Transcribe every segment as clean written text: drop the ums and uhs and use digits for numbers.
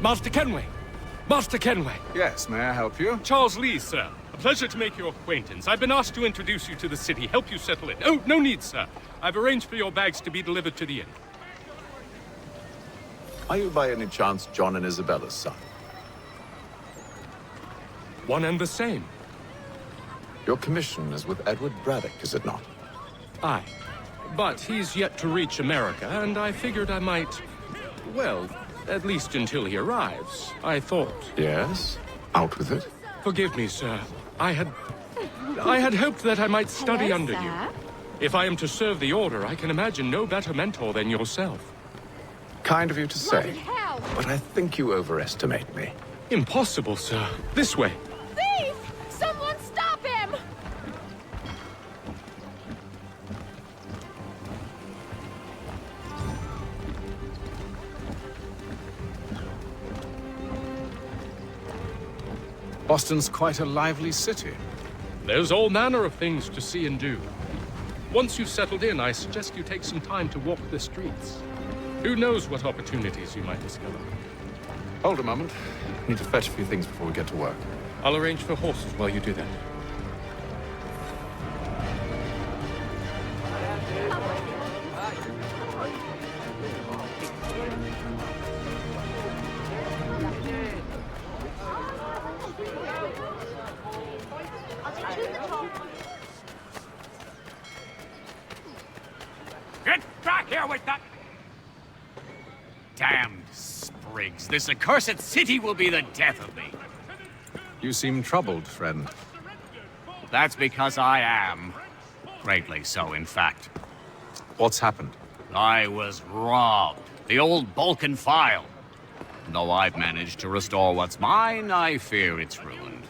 Master Kenway! Master Kenway! Yes, may I help you? Charles Lee, sir. A pleasure to make your acquaintance. I've been asked to introduce you to the city, help you settle in. Oh, no need, sir. I've arranged for your bags to be delivered to the inn. Are you by any chance John and Isabella's son? One and the same. Your commission is with Edward Braddock, is it not? Aye. But he's yet to reach America, and I figured I might... Well, at least until he arrives, I thought. Yes? Out with it. Forgive me, sir. I had hoped that I might study under you. If I am to serve the Order, I can imagine no better mentor than yourself. Kind of you to say, but I think you overestimate me. Impossible, sir. This way. Thief! Someone stop him! Boston's quite a lively city. There's all manner of things to see and do. Once you've settled in, I suggest you take some time to walk the streets. Who knows what opportunities you might discover. Hold a moment. I need to fetch a few things before we get to work. I'll arrange for horses while you do that. Get back here with that! Damned sprigs. This accursed city will be the death of me. You seem troubled, friend. That's because I am. Greatly so, in fact. What's happened? I was robbed. The old Balkan file. Though I've managed to restore what's mine, I fear it's ruined.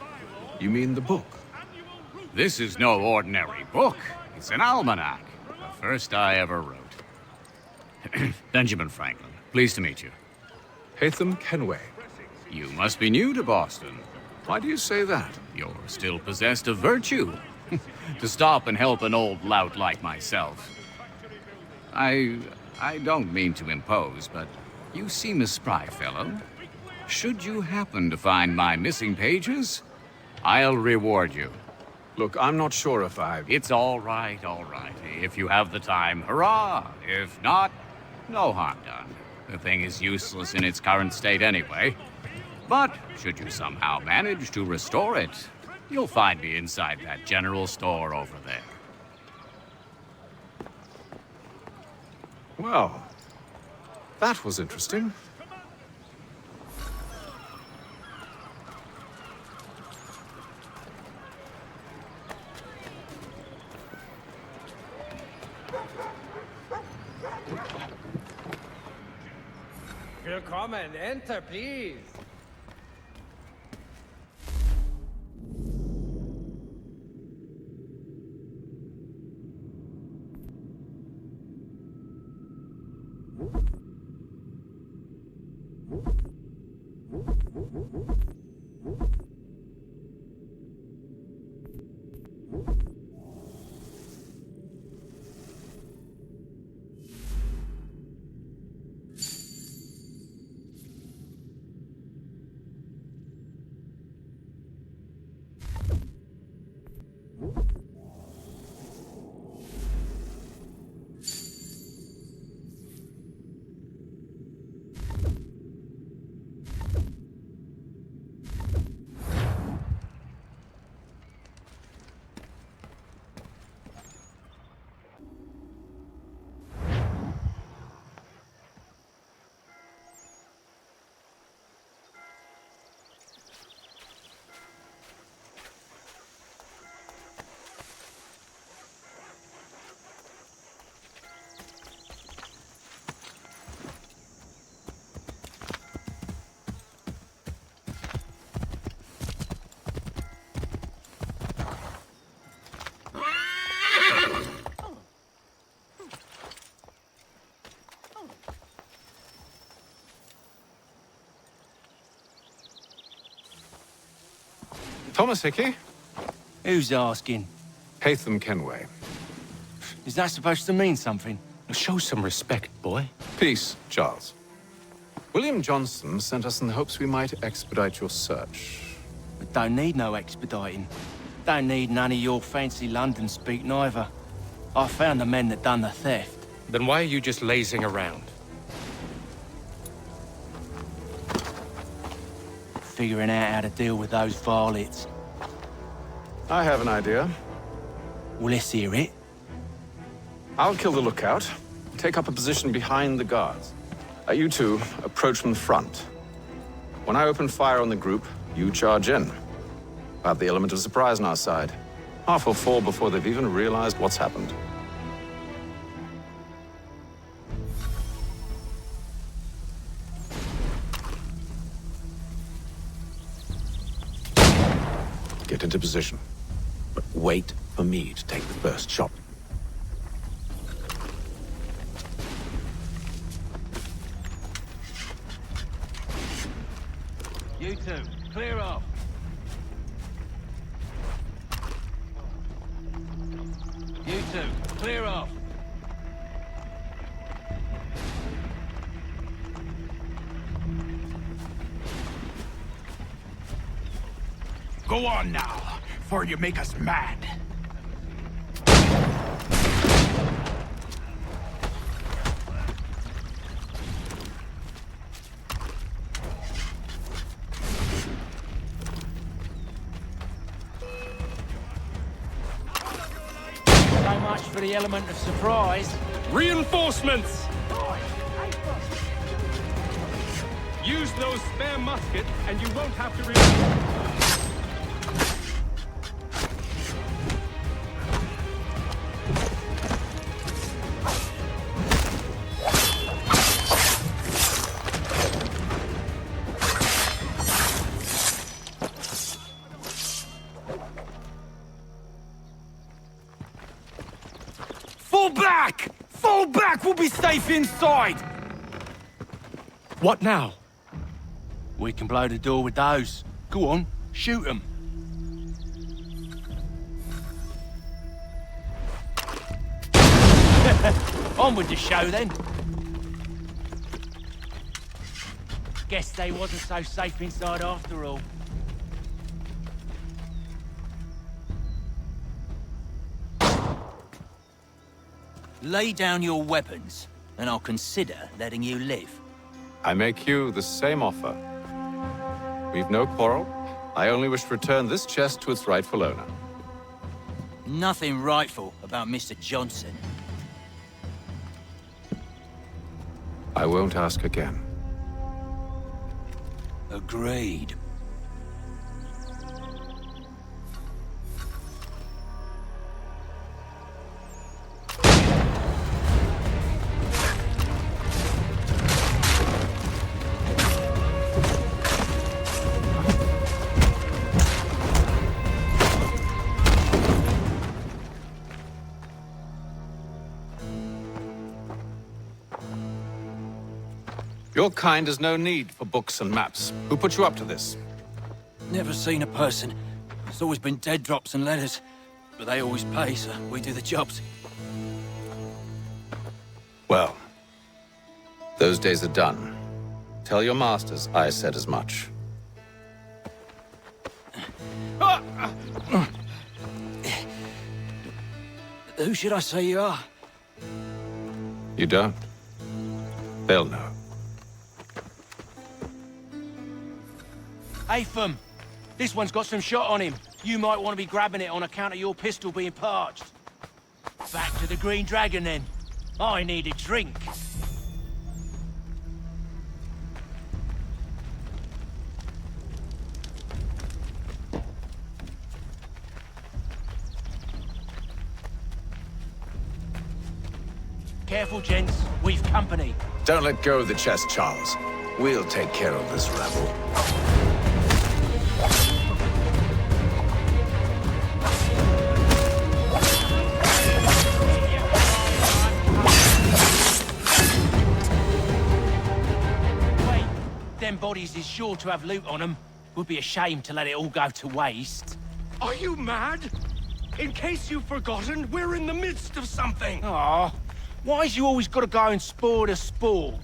You mean the book? This is no ordinary book. It's an almanac. The first I ever wrote. Benjamin Franklin, pleased to meet you. Haytham Kenway. You must be new to Boston. Why do you say that? You're still possessed of virtue. To stop and help an old lout like myself. I don't mean to impose, but you seem a spry fellow. Should you happen to find my missing pages, I'll reward you. Look, I'm not sure if It's all right, all right. If you have the time, hurrah! If not, no harm done. The thing is useless in its current state anyway. But should you somehow manage to restore it, you'll find me inside that general store over there. Well, that was interesting. Willkommen, enter, please. Thomas Hickey? Who's asking? Haytham Kenway. Is that supposed to mean something? Show some respect, boy. Peace, Charles. William Johnson sent us in the hopes we might expedite your search. We don't need no expediting. Don't need none of your fancy London speak neither. I found the men that done the theft. Then why are you just lazing around? Figuring out how to deal with those varlets. I have an idea. Well, let's hear it. I'll kill the lookout, take up a position behind the guards. You two approach from the front. When I open fire on the group, you charge in. I have the element of surprise on our side. Half will fall before they've even realized what's happened. Get into position. But wait for me to take the first shot. You two, clear off. You two, clear off. Go on now, before you make us mad. So much for the element of surprise. Reinforcements! Use those spare muskets, and you won't have to reload. Fall back! Fall back! We'll be safe inside! What now? We can blow the door with those. Go on, shoot them. On with the show, then. Guess they wasn't so safe inside after all. Lay down your weapons, and I'll consider letting you live. I make you the same offer. We've no quarrel. I only wish to return this chest to its rightful owner. Nothing rightful about Mr. Johnson. I won't ask again. Agreed. Your kind has no need for books and maps. Who put you up to this? Never seen a person. It's always been dead drops and letters. But they always pay, so we do the jobs. Well, those days are done. Tell your masters I said as much. Who should I say you are? You don't? They'll know. Atham, this one's got some shot on him. You might want to be grabbing it on account of your pistol being parched. Back to the Green Dragon, then. I need a drink. Careful, gents. We've company. Don't let go of the chest, Charles. We'll take care of this rebel. Wait, them bodies is sure to have loot on them. Would be a shame to let it all go to waste. Are you mad? In case you've forgotten, we're in the midst of something. Aw, why's you always got to go and spoil the sport?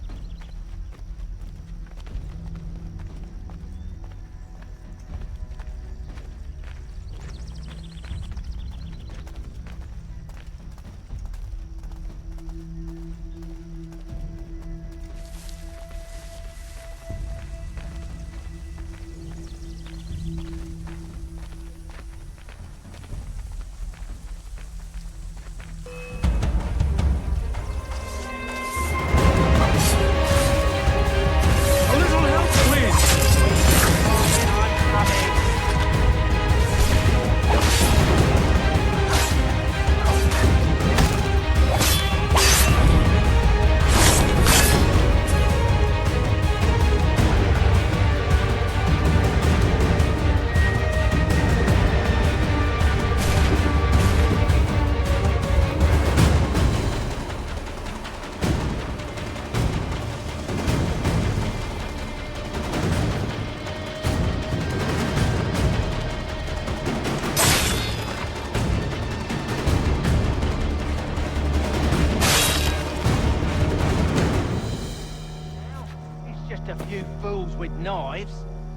fools with knives.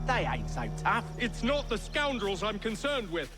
They ain't so tough. It's not the scoundrels I'm concerned with.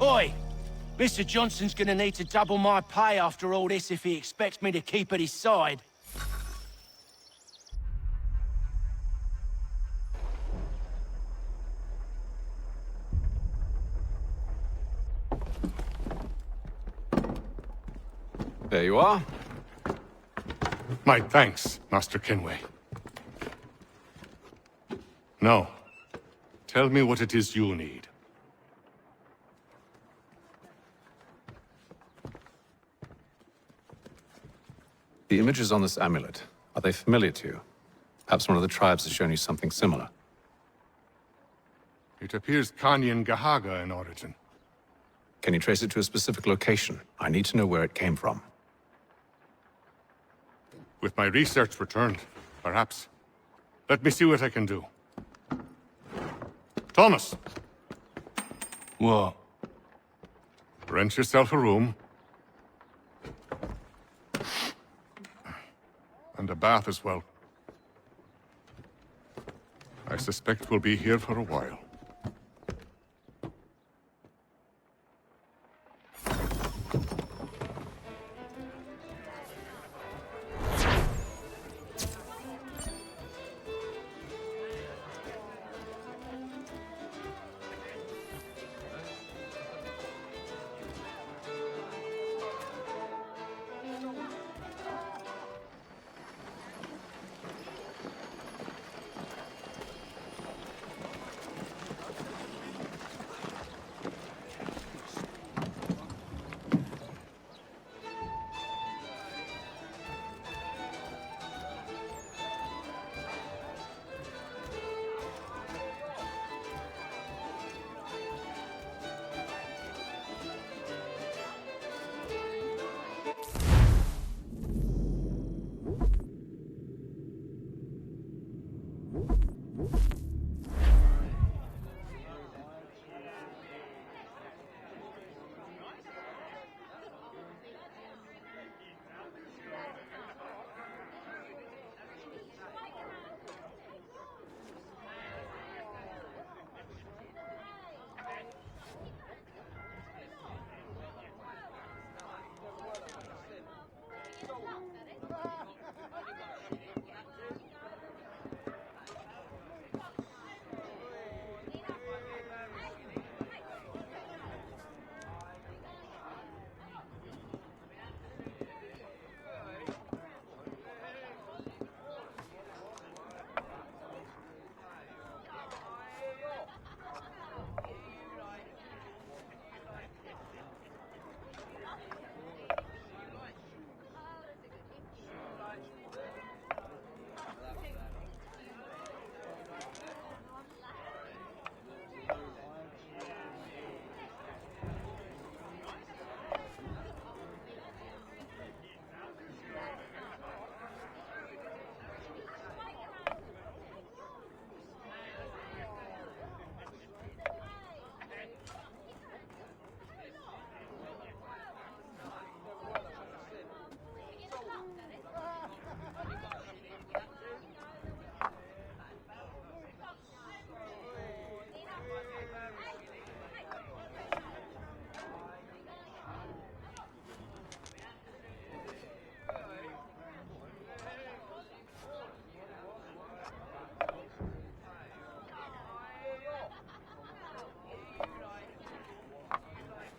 Oi! Mr. Johnson's gonna need to double my pay after all this if he expects me to keep at his side. There you are. My thanks, Master Kenway. Now, tell me what it is you need. The images on this amulet, are they familiar to you? Perhaps one of the tribes has shown you something similar. It appears Kanyan Gahaga in origin. Can you trace it to a specific location? I need to know where it came from. With my research returned, perhaps. Let me see what I can do. Thomas! What? Rent yourself a room. And a bath as well. I suspect we'll be here for a while.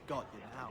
Got you now.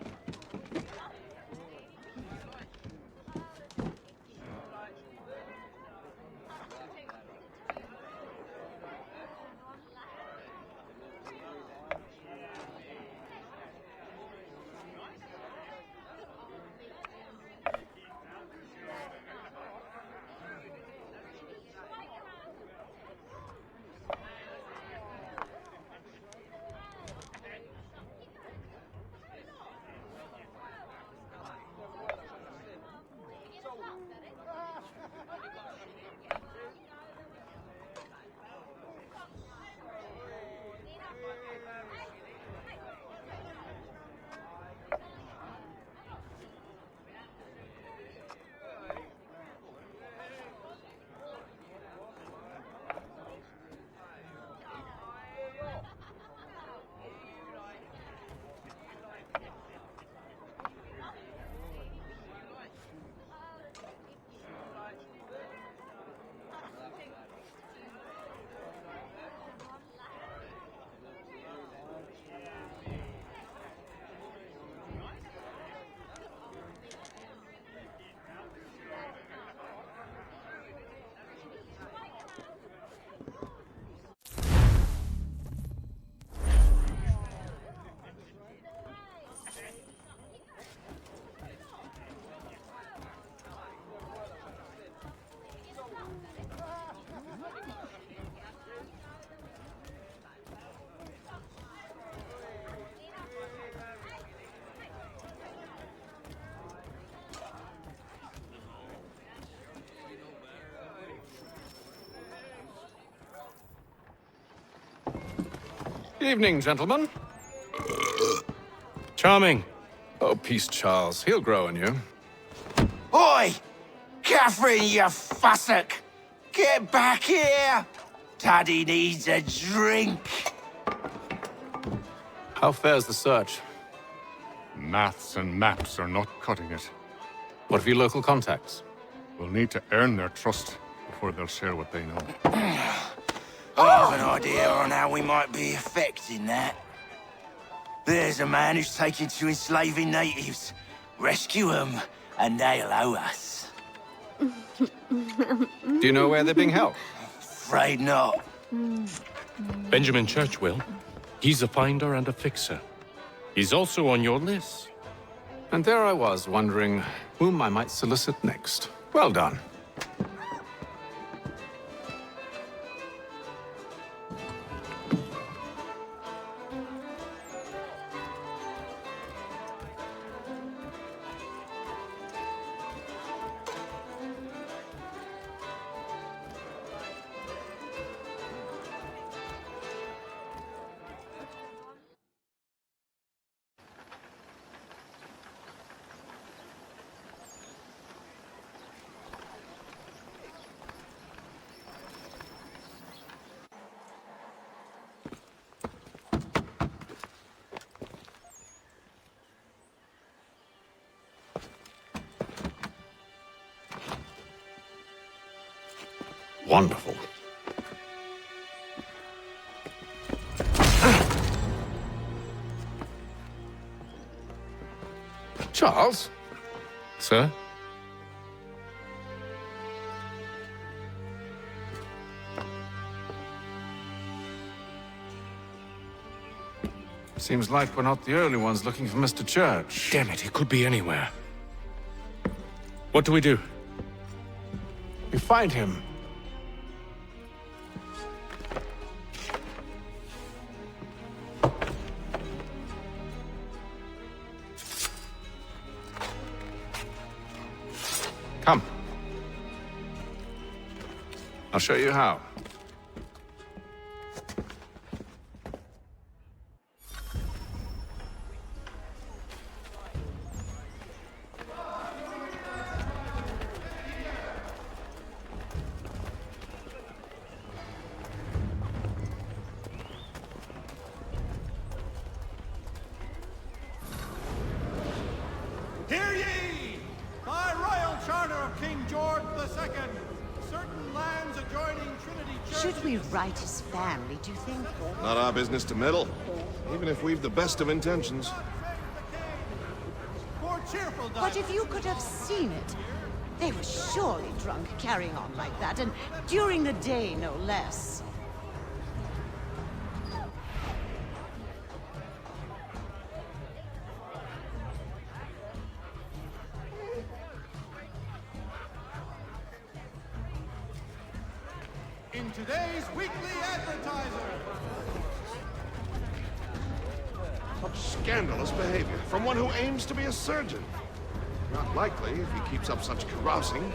Evening, gentlemen. Charming. Oh, peace, Charles. He'll grow on you. Oi! Catherine, you fussock! Get back here! Taddy needs a drink. How fares the search? Maths and maps are not cutting it. What of your local contacts? We'll need to earn their trust before they'll share what they know. I have an idea on how we might be affecting that. There's a man who's taken to enslaving natives. Rescue them, and they'll owe us. Do you know where they're being held? Afraid not. Benjamin Church will. He's a finder and a fixer. He's also on your list. And there I was, wondering whom I might solicit next. Well done. Wonderful. Charles? Sir? Seems like we're not the only ones looking for Mr. Church. Damn it, he could be anywhere. What do we do? We find him. Come. I'll show you how. Hear ye! By royal charter of King George II, certain lands adjoining Trinity Church... Should we right his family, do you think? Not our business to meddle, even if we've the best of intentions. cheerful But if you could have seen it, they were surely drunk carrying on like that, and during the day, no less. In today's weekly advertiser. Such scandalous behavior from one who aims to be a surgeon. Not likely if he keeps up such carousing.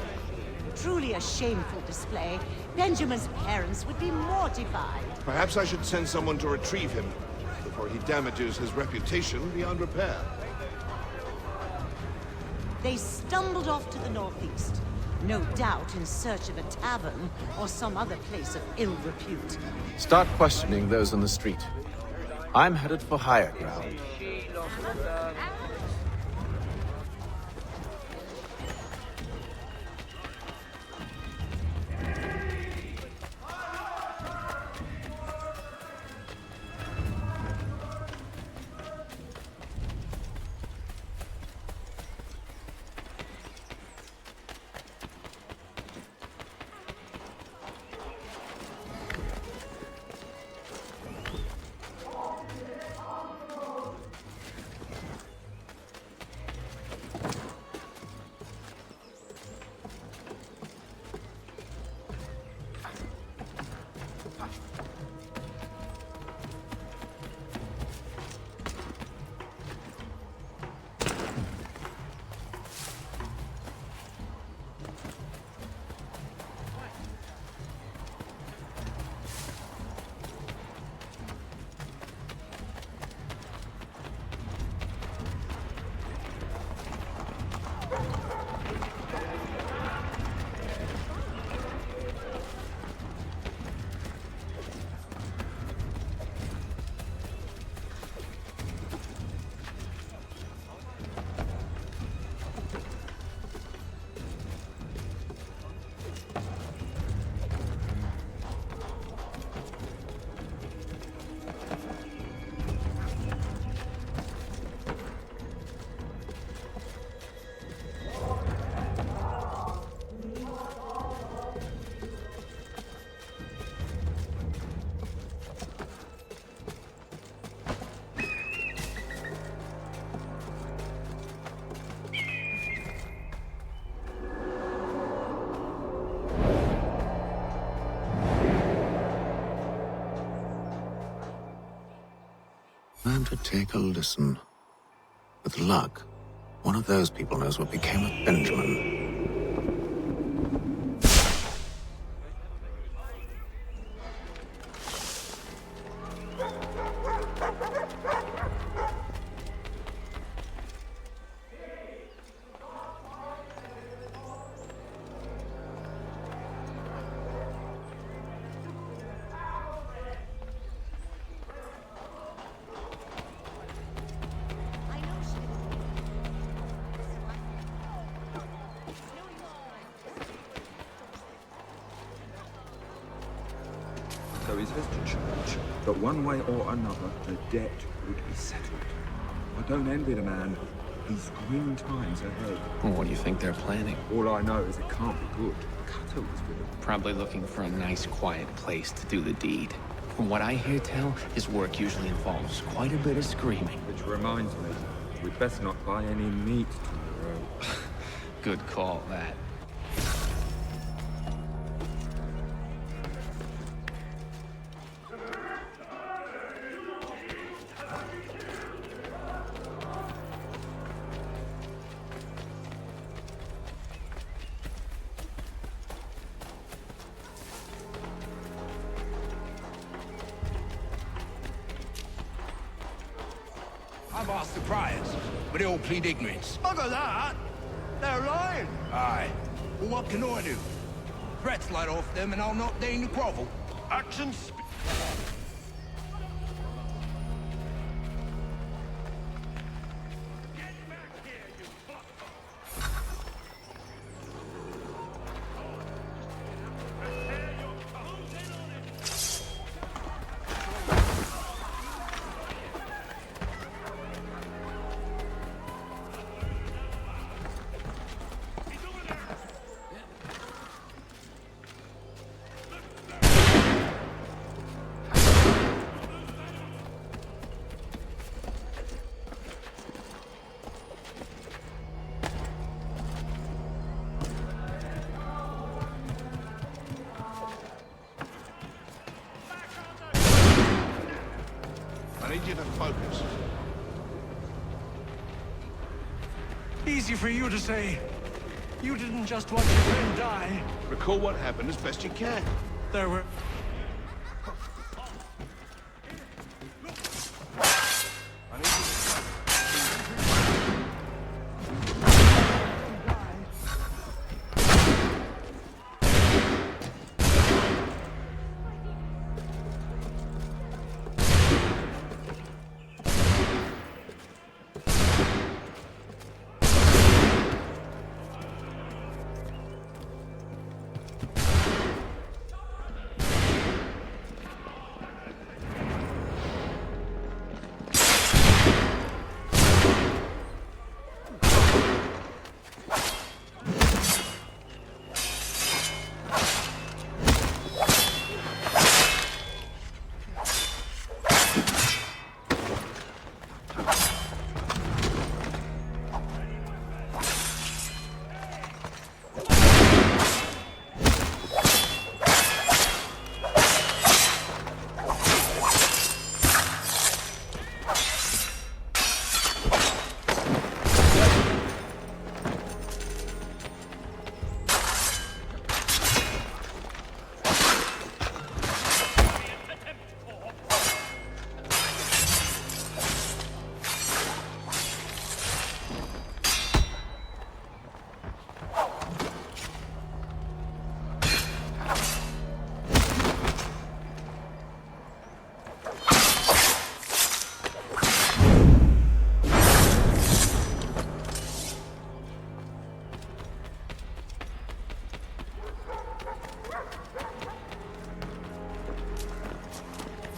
Truly a shameful display. Benjamin's parents would be mortified. Perhaps I should send someone to retrieve him before he damages his reputation beyond repair. They stumbled off to the northeast, no doubt in search of a tavern or some other place of ill repute. Start questioning those on the street. I'm headed for higher ground. Time to take a listen. With luck, one of those people knows what became of Benjamin. So he says to church that one way or another the debt would be settled. I don't envy the man. He's grim times ahead. Well, what do you think they're planning? All I know is it can't be good. Cutter was with him. Probably looking for a nice, quiet place to do the deed. From what I hear tell, his work usually involves quite a bit of screaming. Which reminds me, we'd best not buy any meat tomorrow. Good call, that. I've asked the priors, but they all plead ignorance. Bugger that! They're lying! Aye. Well, what can I do? Threats light off them and I'll not deign to grovel. Actions. Easy for you to say. You didn't just watch your friend die. Recall what happened as best you can. There were...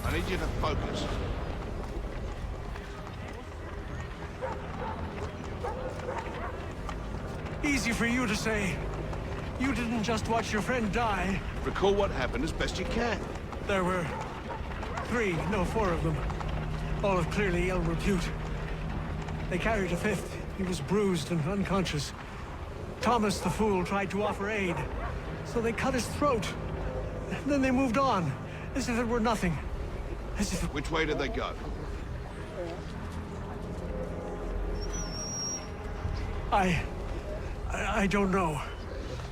I need you to focus. Easy for you to say. You didn't just watch your friend die. Recall what happened as best you can. There were 3, no 4 of them. All of clearly ill repute. They carried a 5th. He was bruised and unconscious. Thomas the Fool tried to offer aid, so they cut his throat. Then they moved on, as if it were nothing. As if... Which way did they go? I don't know.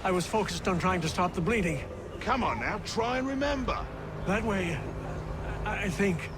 I was focused on trying to stop the bleeding. Come on now, try and remember. That way, I think.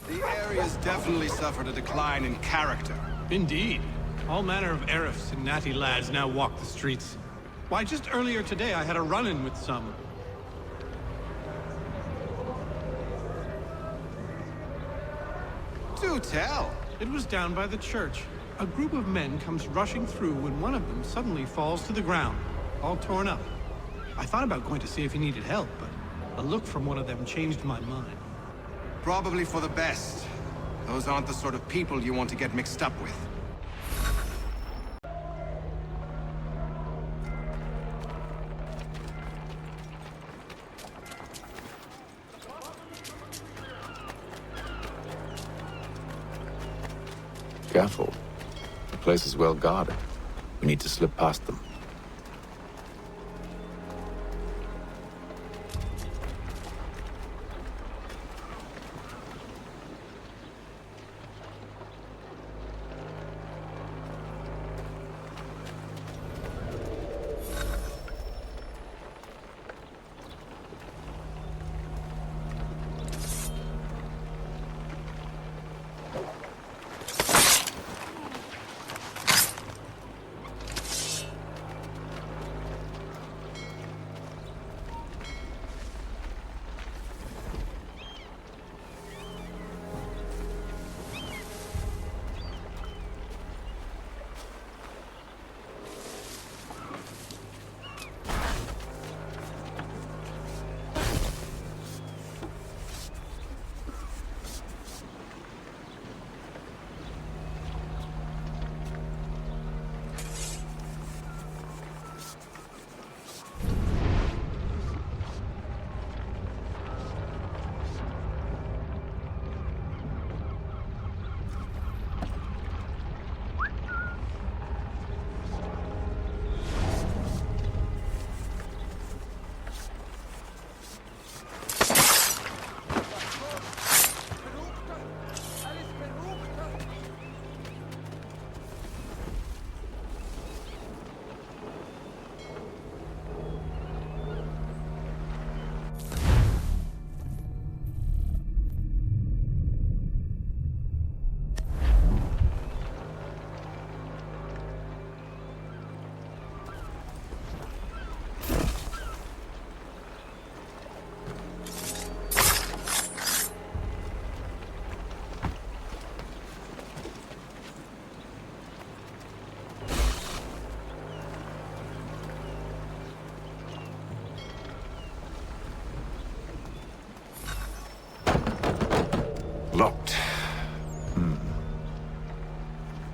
The area's definitely suffered a decline in character. Indeed. All manner of Arifs and natty lads now walk the streets. Why, just earlier today I had a run-in with some. Do tell. It was down by the church. A group of men comes rushing through when one of them suddenly falls to the ground, all torn up. I thought about going to see if he needed help, but a look from one of them changed my mind. Probably for the best. Those aren't the sort of people you want to get mixed up with. Careful. The place is well guarded. We need to slip past them.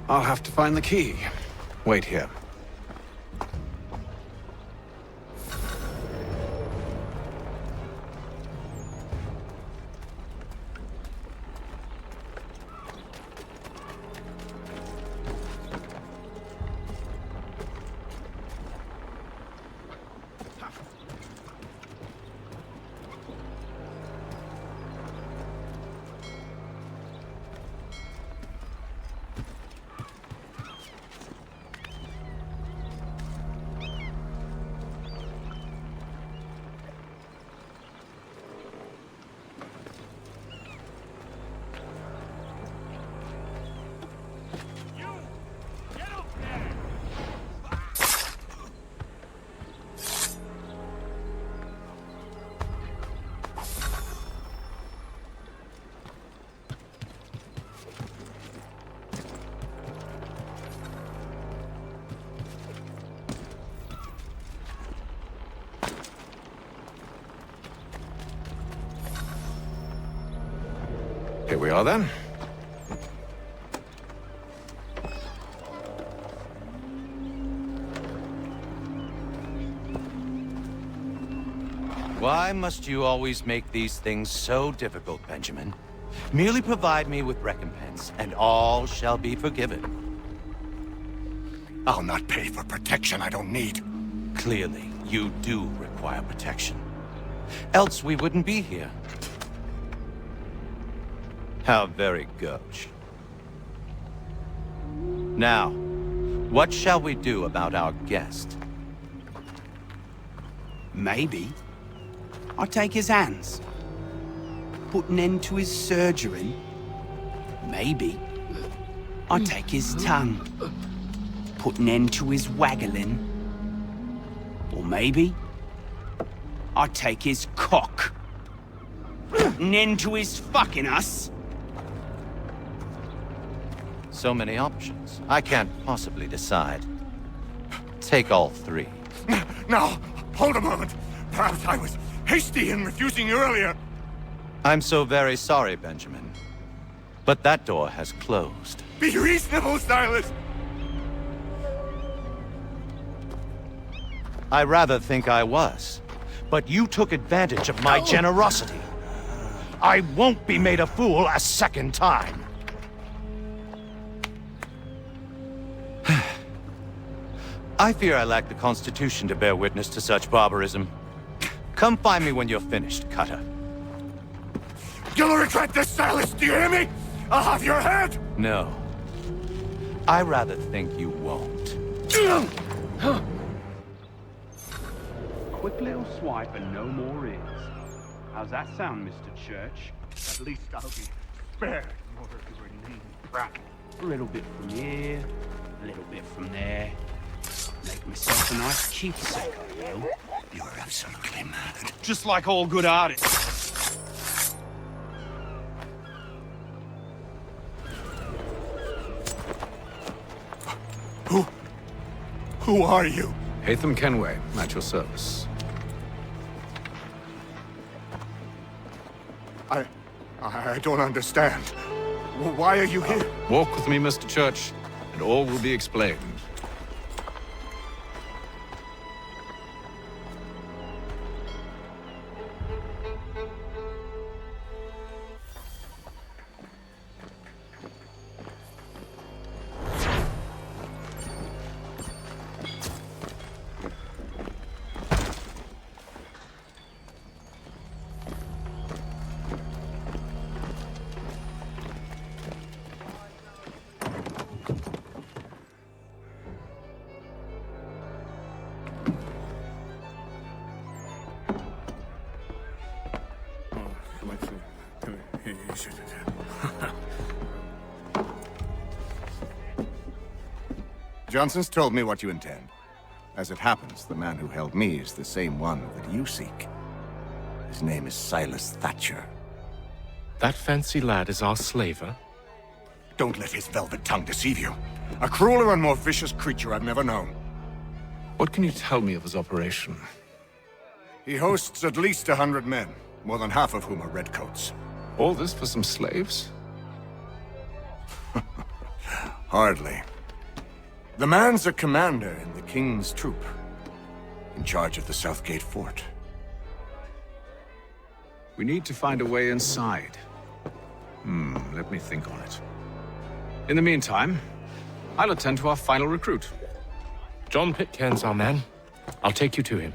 I'll have to find the key. Wait here. Here we are then. Why must you always make these things so difficult, Benjamin? Merely provide me with recompense, and all shall be forgiven. I'll not pay for protection I don't need. Clearly, you do require protection. Else we wouldn't be here. How very gauche. Now, what shall we do about our guest? Maybe I'll take his hands. Put an end to his surgery. Maybe I'll take his tongue. Put an end to his waggling. Or maybe I'll take his cock. Put an end to his fucking us. So many options. I can't possibly decide. Take all three. Now, hold a moment. Perhaps I was hasty in refusing you earlier. I'm so very sorry, Benjamin. But that door has closed. Be reasonable, Silas! I rather think I was. But you took advantage of my generosity. I won't be made a fool a second time. I fear I lack the constitution to bear witness to such barbarism. Come find me when you're finished, Cutter. You'll regret this, Silas, do you hear me? I'll have your head! No. I rather think you won't. Quick little swipe and no more is. How's that sound, Mr. Church? At least I'll be spared more of your inane prattle. A little bit from here, a little bit from there. Make myself a nice keepsake, I will. You're absolutely mad. Just like all good artists. Who are you? Hatham Kenway, at your service. I don't understand. Why are you here? Walk with me, Mr. Church, and all will be explained. Johnson's told me what you intend. As it happens, the man who held me is the same one that you seek. His name is Silas Thatcher. That fancy lad is our slaver? Don't let his velvet tongue deceive you. A crueler and more vicious creature I've never known. What can you tell me of his operation? He hosts at least 100 men, more than half of whom are redcoats. All this for some slaves? Hardly. The man's a commander in the King's troop, in charge of the Southgate Fort. We need to find a way inside. Let me think on it. In the meantime, I'll attend to our final recruit. John Pitcairn's our man. I'll take you to him.